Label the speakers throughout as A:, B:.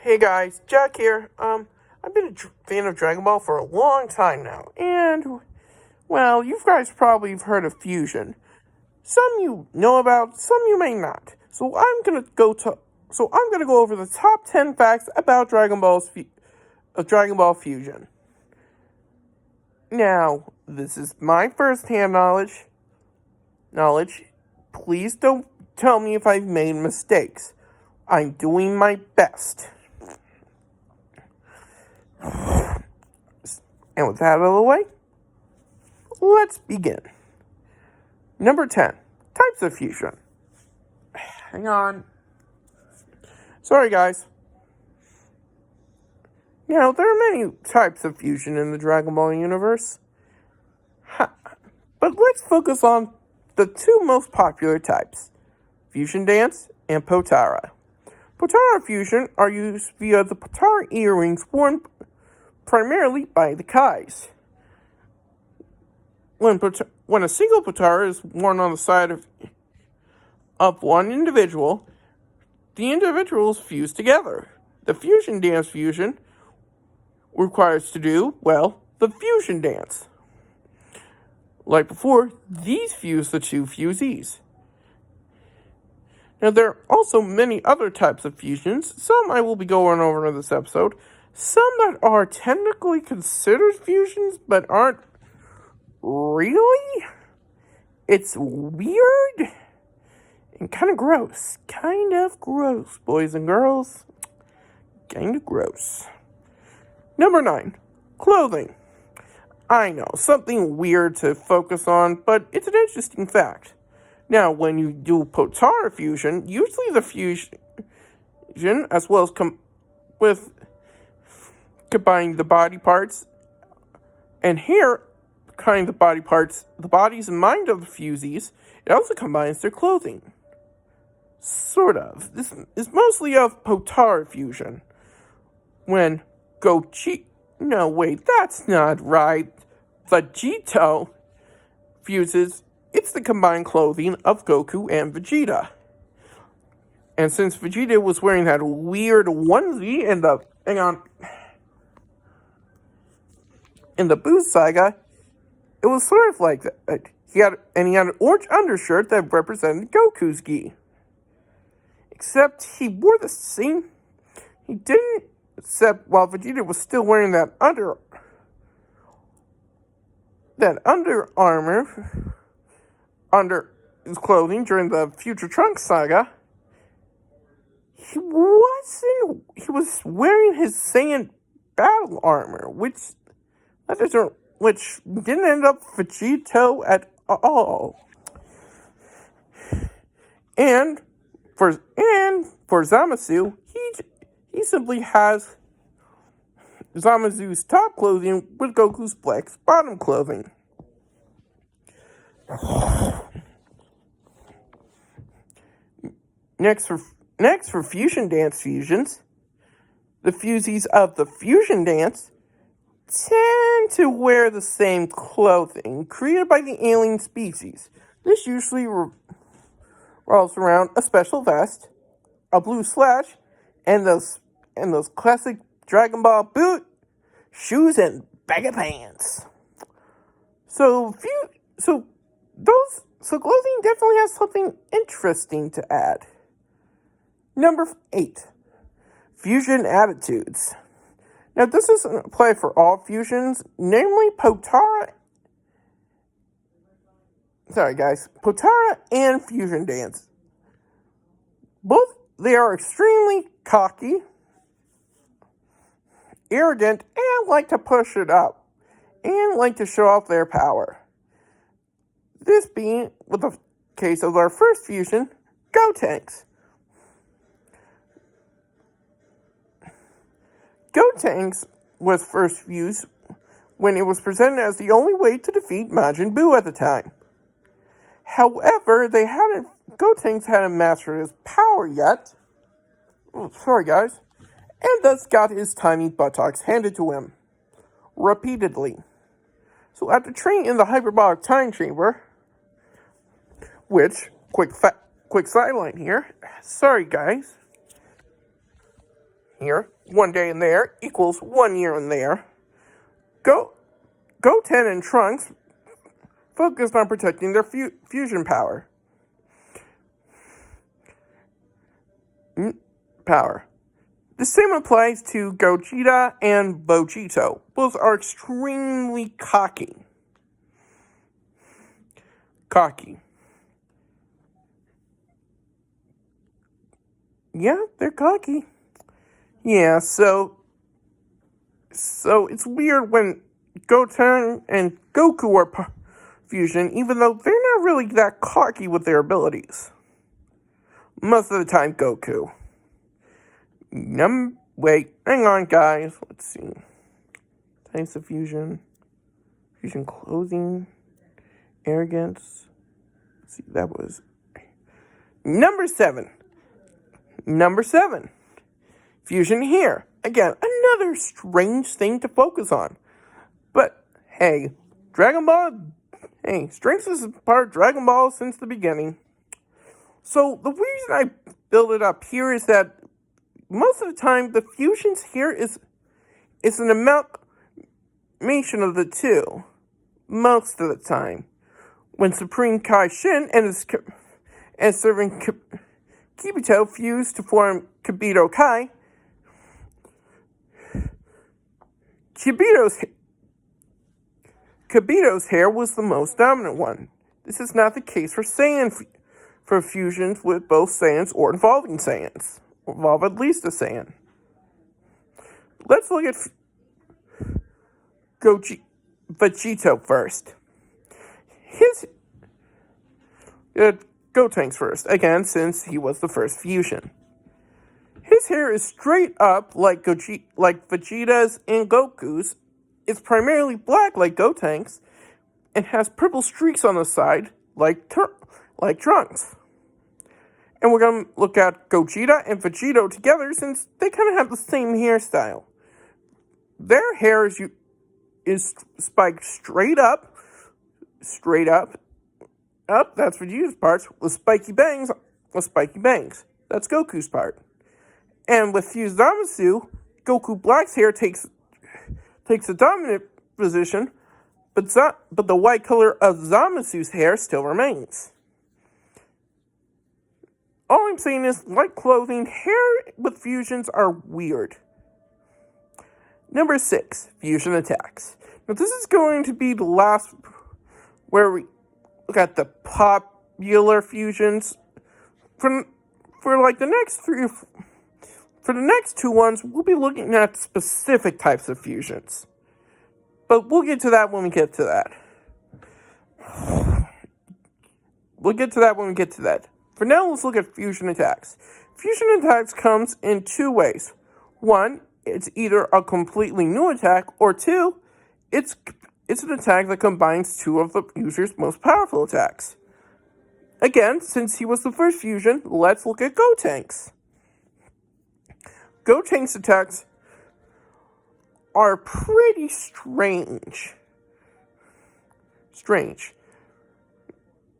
A: Hey guys, Jack here. I've been a fan of Dragon Ball for a long time now, and well, you guys probably have heard of Fusion. Some you know about, some you may not. So I'm gonna go over the top 10 facts about Dragon Ball Fusion. Now, this is my first-hand knowledge. Please don't tell me if I've made mistakes. I'm doing my best. And with that out of the way, let's begin. Number 10. Types of fusion. Hang on. Sorry, guys. Now, there are many types of fusion in the Dragon Ball universe. But let's focus on the two most popular types, Fusion Dance and Potara. Potara fusion are used via the Potara earrings worn primarily by the Kais. When a single Potara is worn on the side of one individual, the individuals fuse together. The Fusion Dance fusion requires to do, well, the Fusion Dance. Like before, these fuse the two fusees. Now, there are also many other types of fusions. Some I will be going over in this episode. Some that are technically considered fusions, but aren't really. It's weird and kind of gross. Boys and girls. Kind of gross. Number 9. Clothing. I know, something weird to focus on, but it's an interesting fact. Now, when you do Potara fusion, usually the fusion, as well as combining the body parts, and here, combining the body parts, the bodies and mind of the fusees, it also combines their clothing. Sort of. This is mostly of Potara fusion. When no, wait, that's not right. Vegito fuses, it's the combined clothing of Goku and Vegeta. And since Vegeta was wearing that weird onesie in the Buu saga, it was sort of like that. He had an orange undershirt that represented Goku's gi. Except he wore the same. He didn't. Except while Vegeta was still wearing that Under Armour under his clothing during the Future Trunks saga, he was wearing his Saiyan battle armor, which didn't end up Vegito at all. And for Zamasu, he simply has Zamazu's top clothing with Goku's black bottom clothing. Next for Fusion Dance fusions, the fusees of the Fusion Dance tend to wear the same clothing created by the alien species. This usually revolves around a special vest, a blue slash, and those classic Dragon Ball boot, shoes, and bag of pants. So clothing definitely has something interesting to add. Number 8. Fusion attitudes. Now, this doesn't apply for all fusions, namely Potara and Fusion Dance. They are extremely cocky, arrogant, and like to push it up, and like to show off their power. This being with the case of our first fusion, Gotenks. Gotenks was first fused when it was presented as the only way to defeat Majin Buu at the time. However, Gotenks hadn't mastered his power yet. Sorry, guys. And thus got his tiny buttocks handed to him. Repeatedly. So after training in the hyperbolic time chamber, which, quick sideline here. Sorry, guys. here. 1 day in there equals 1 year in there. Goten and Trunks focused on protecting their fusion power. The same applies to Gogeta and Vegito. Both are extremely cocky. Yeah, they're cocky. Yeah, so it's weird when Goten and Goku are fusion, even though they're not really that cocky with their abilities. Most of the time, Goku. Wait, hang on, guys. Let's see. Types of fusion. Fusion clothing. Arrogance. Let's see, that was number 7. Fusion here. Again, another strange thing to focus on. But, hey, Dragon Ball... Hey, strength is part of Dragon Ball since the beginning. So, the reason I build it up here is that most of the time, the fusions here is an amalgamation of the two. Most of the time. When Supreme Kai Shin and serving Kibito fused to form Kibito Kai, Kibito's hair was the most dominant one. This is not the case for for fusions with both Saiyans or involving Saiyans. Involve at least a Saiyan. Let's look at Vegito first. Gotenks first, again, since he was the first fusion. His hair is straight up like Vegeta's and Goku's. It's primarily black like Gotenks, and has purple streaks on the side like Trunks. And we're going to look at Gogeta and Vegito together since they kind of have the same hairstyle. Their hair is spiked straight up, that's Vegeta's part, with spiky bangs. That's Goku's part. And with Fused Zamasu, Goku Black's hair takes a dominant position, but the white color of Zamasu's hair still remains. All I'm saying is, like clothing, hair with fusions are weird. Number 6, fusion attacks. Now this is going to be the last where we look at the popular fusions. For like the next 3 for the next 2 ones, we'll be looking at specific types of fusions. But we'll get to that when we get to that. For now, let's look at fusion attacks. Fusion attacks comes in 2 ways. 1, it's either a completely new attack, or 2, it's an attack that combines 2 of the user's most powerful attacks. Again, since he was the first fusion, let's look at Gotenks. Gotenks attacks are pretty strange.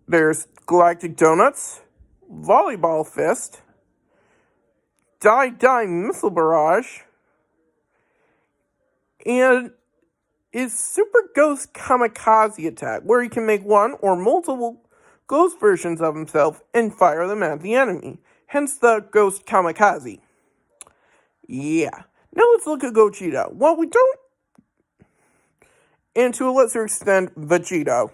A: There's Galactic Donuts, Volleyball Fist, Die Missile Barrage, and his Super Ghost Kamikaze attack, where he can make one or multiple ghost versions of himself and fire them at the enemy. Hence the Ghost Kamikaze. Yeah. Now let's look at Gogeta. Well, we don't, and to a lesser extent, Vegito.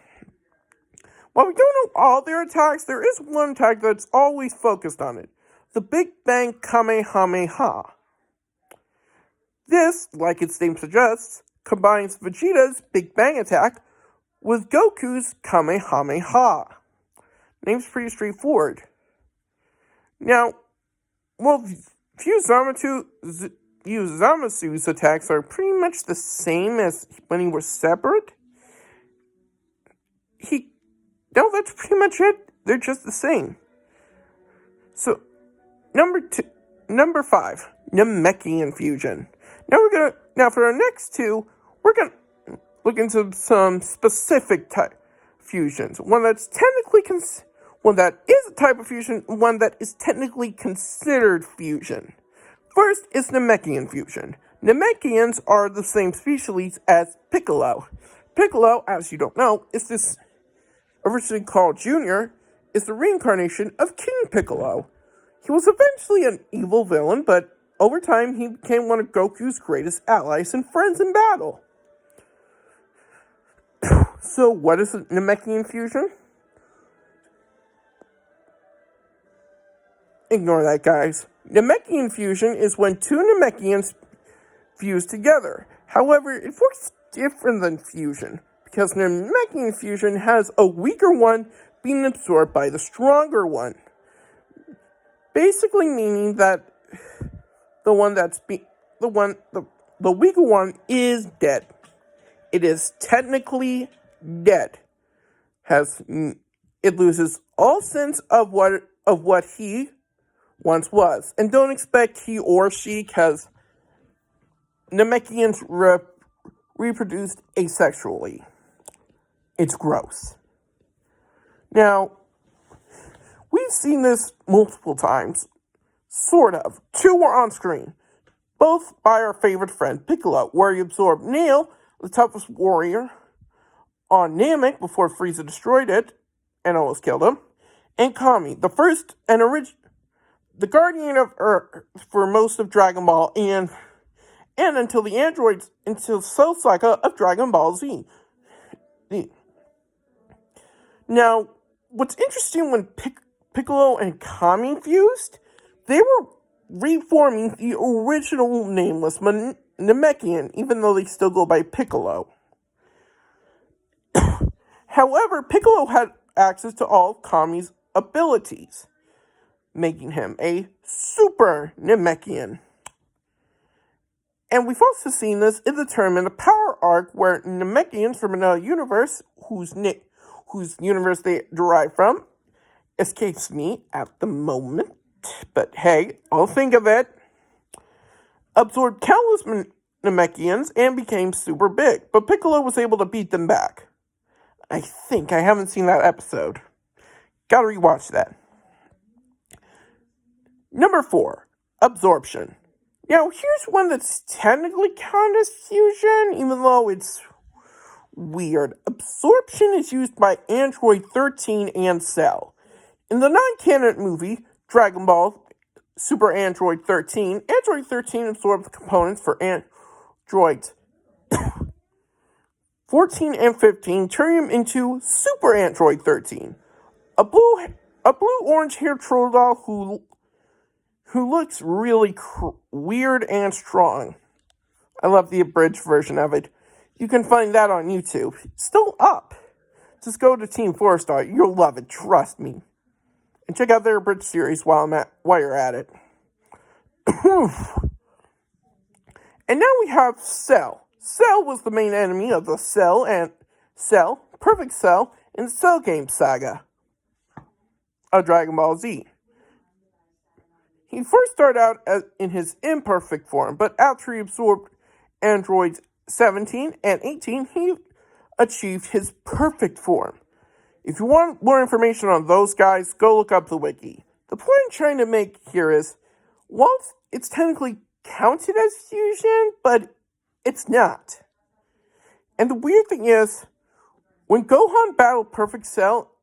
A: While we don't know all their attacks, there is one attack that's always focused on it. The Big Bang Kamehameha. This, like its name suggests, combines Vegeta's Big Bang attack with Goku's Kamehameha. Name's pretty straightforward. Now, well, Zamasu's attacks are pretty much the same as when he was separate. That's pretty much it. They're just the same. So, number 5, Namekian fusion. Now for our next 2, we're gonna look into some specific type fusions. One that is a type of fusion, one that is technically considered fusion. first is Namekian fusion. Namekians are the same species as Piccolo. Piccolo, as you don't know, is this originally called Junior, is the reincarnation of King Piccolo. He was eventually an evil villain, but over time he became one of Goku's greatest allies and friends in battle. So what is Namekian fusion? Ignore that, guys. Namekian fusion is when two Namekians fuse together. However, it works different than fusion, because Namekian fusion has a weaker one being absorbed by the stronger one. Basically meaning that the weaker one is dead. It is technically dead. It loses all sense of what he once was. And don't expect he or she, because Namekians reproduced asexually. It's gross. Now, we've seen this multiple times. Sort of. Two were on screen. Both by our favorite friend, Piccolo, where he absorbed Nail, the toughest warrior, on Namek before Frieza destroyed it and almost killed him, and Kami, the first and the guardian of Earth for most of Dragon Ball and until Cell Saga of Dragon Ball Z. Now, what's interesting when Piccolo and Kami fused, they were reforming the original nameless Namekian, even though they still go by Piccolo. However, Piccolo had access to all of Kami's abilities, making him a super Namekian. And we've also seen this in the Tournament of Power arc, where Namekians from another universe, whose universe they derive from, escapes me at the moment, but hey, I'll think of it, absorbed countless Namekians and became super big, but Piccolo was able to beat them back. I think I haven't seen that episode. Gotta rewatch that. Number 4, absorption. Now, here's one that's technically kind of fusion, even though it's weird. Absorption is used by Android 13 and Cell. In the non-canon movie, Dragon Ball Super Android 13, Android 13 absorbs the components for Androids 14 and 15, turning him into Super Android 13. A blue-orange haired troll doll who looks really weird and strong. I love the abridged version of it. You can find that on YouTube. It's still up. Just go to Team 4-Star. You'll love it, trust me. And check out their abridged series while you're at it. And now we have Cell. Cell was the main enemy of the Perfect Cell, and the Cell Game saga of Dragon Ball Z. He first started out in his imperfect form, but after he absorbed Androids 17 and 18, he achieved his perfect form. If you want more information on those guys, go look up the wiki. The point I'm trying to make here is, while it's technically counted as fusion, but it's not. And the weird thing is, when Gohan battled Perfect Cell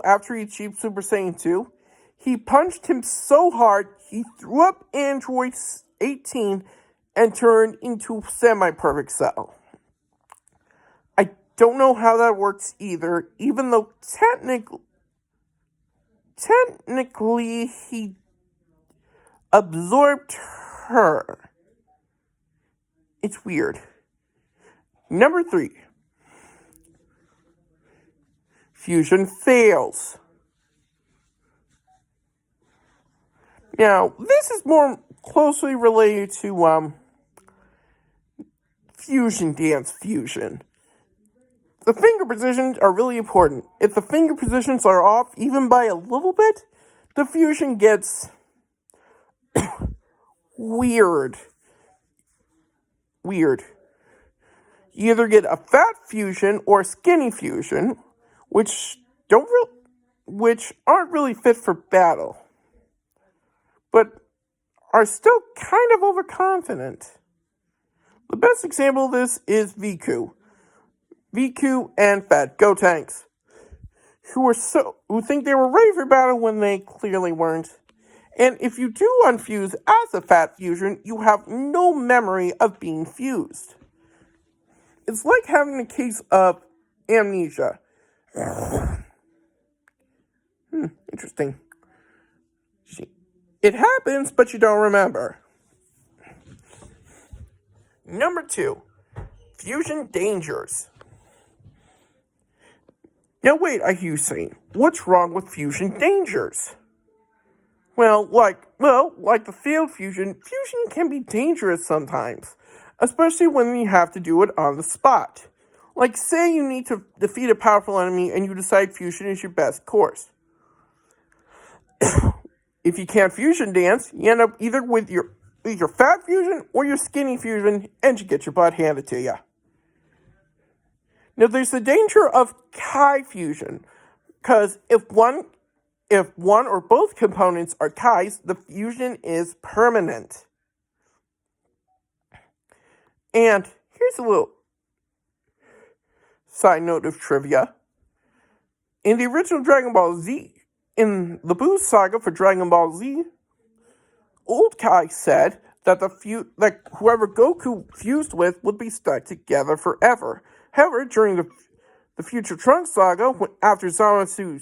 A: after he achieved Super Saiyan 2, he punched him so hard, he threw up Android 18 and turned into semi-perfect Cell. I don't know how that works either, even though technically he absorbed her. It's weird. Number 3. Fusion fails. Now, this is more closely related to fusion dance fusion. The finger positions are really important. If the finger positions are off even by a little bit, the fusion gets weird. You either get a fat fusion or skinny fusion, which aren't really fit for battle. But are still kind of overconfident. The best example of this is Viku. Viku and Fat Gotenks, who think they were ready for battle when they clearly weren't. And if you do unfuse as a Fat Fusion, you have no memory of being fused. It's like having a case of amnesia. Interesting. It happens, but you don't remember. Number 2, fusion dangers. Now wait, I hear you saying, what's wrong with fusion dangers? Well, like the failed fusion can be dangerous sometimes, especially when you have to do it on the spot. Like, say you need to defeat a powerful enemy and you decide fusion is your best course. If you can't fusion dance, you end up either with your fat fusion or your skinny fusion, and you get your butt handed to you. Now, there's the danger of Kai fusion, because if one or both components are Kais, the fusion is permanent. And here's a little side note of trivia. In the original Dragon Ball Z, in the Buu saga for Dragon Ball Z, Old Kai said that whoever Goku fused with would be stuck together forever. However, during the future Trunks saga, after Zamasu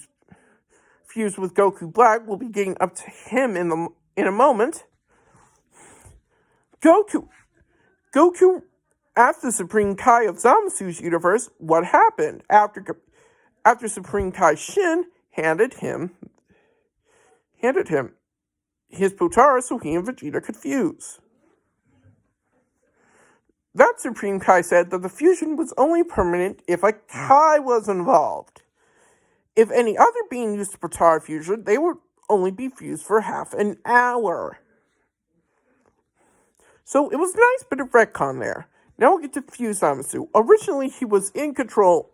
A: fused with Goku Black, we'll be getting up to him in a moment. Goku, after the Supreme Kai of Zamasu's universe, what happened? After Supreme Kai Shin handed him his Potara so he and Vegeta could fuse. That Supreme Kai said that the fusion was only permanent if a Kai was involved. If any other being used Potara fusion, they would only be fused for half an hour. So it was a nice bit of retcon there. Now we'll get to Fuse Zamasu. Originally, he was in control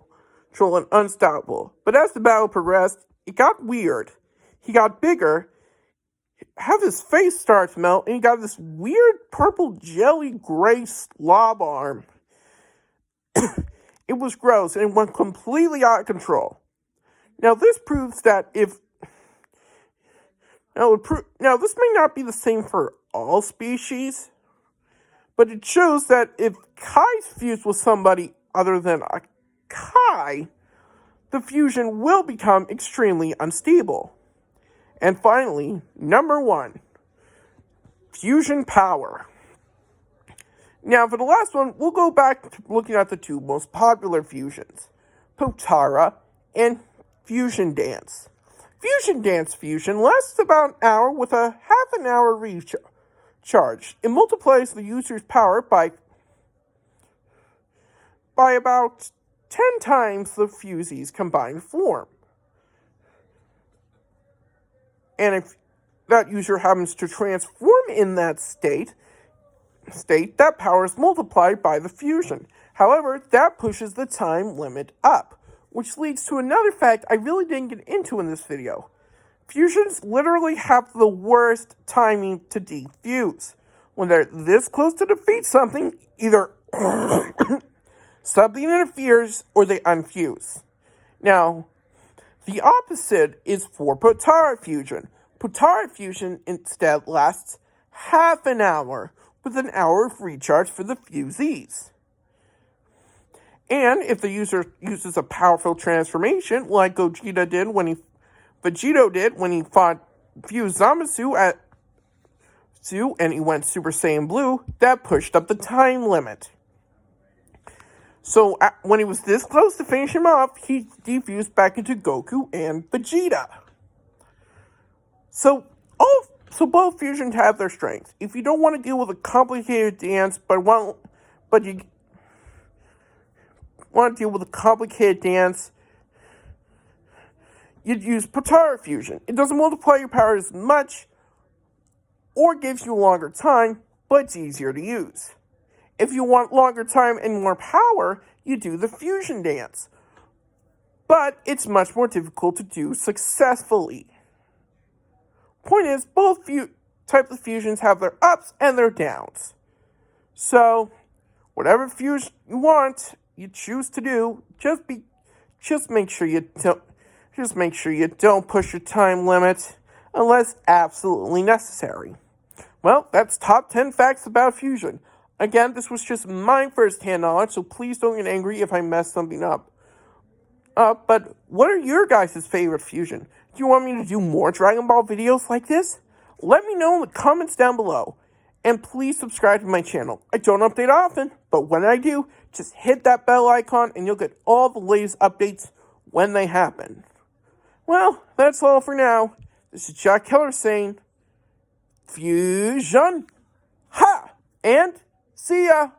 A: and unstoppable, but as the battle progressed, it got weird. He got bigger, have his face start to melt, and he got this weird purple jelly gray slob arm. It was gross and went completely out of control. Now this proves that this may not be the same for all species, but it shows that if Kai's fused with somebody other than a Kai, the fusion will become extremely unstable. And finally, number 1, fusion power. Now, for the last one, we'll go back to looking at the 2 most popular fusions, Potara and Fusion Dance. Fusion Dance fusion lasts about an hour with a half an hour recharge. It multiplies the user's power by about 10 times the Fusie's combined form. And if that user happens to transform in that state, that power is multiplied by the fusion. However, that pushes the time limit up, which leads to another fact I really didn't get into in this video. Fusions literally have the worst timing to defuse. When they're this close to defeat something, either something interferes or they unfuse. Now, the opposite is for Potara fusion. Potara fusion instead lasts half an hour, with an hour of recharge for the fusees. And if the user uses a powerful transformation, like Vegito did when he fought Fused Zamasu and he went Super Saiyan Blue, that pushed up the time limit. So when he was this close to finish him off, he defused back into Goku and Vegeta. So both fusions have their strengths. If you don't want to deal with a complicated dance, but you want to deal with a complicated dance, you'd use Potara fusion. It doesn't multiply your power as much, or gives you longer time, but it's easier to use. If you want longer time and more power, you do the fusion dance. But it's much more difficult to do successfully. Point is, both types of fusions have their ups and their downs. So, whatever fusion you want, you choose to do, just make sure you don't push your time limit unless absolutely necessary. Well, that's top 10 facts about fusion. Again, this was just my first-hand knowledge, so please don't get angry if I mess something up. But what are your guys' favorite fusion? Do you want me to do more Dragon Ball videos like this? Let me know in the comments down below. And please subscribe to my channel. I don't update often, but when I do, just hit that bell icon and you'll get all the latest updates when they happen. Well, that's all for now. This is Jack Keller saying, Fusion! Ha! And see ya!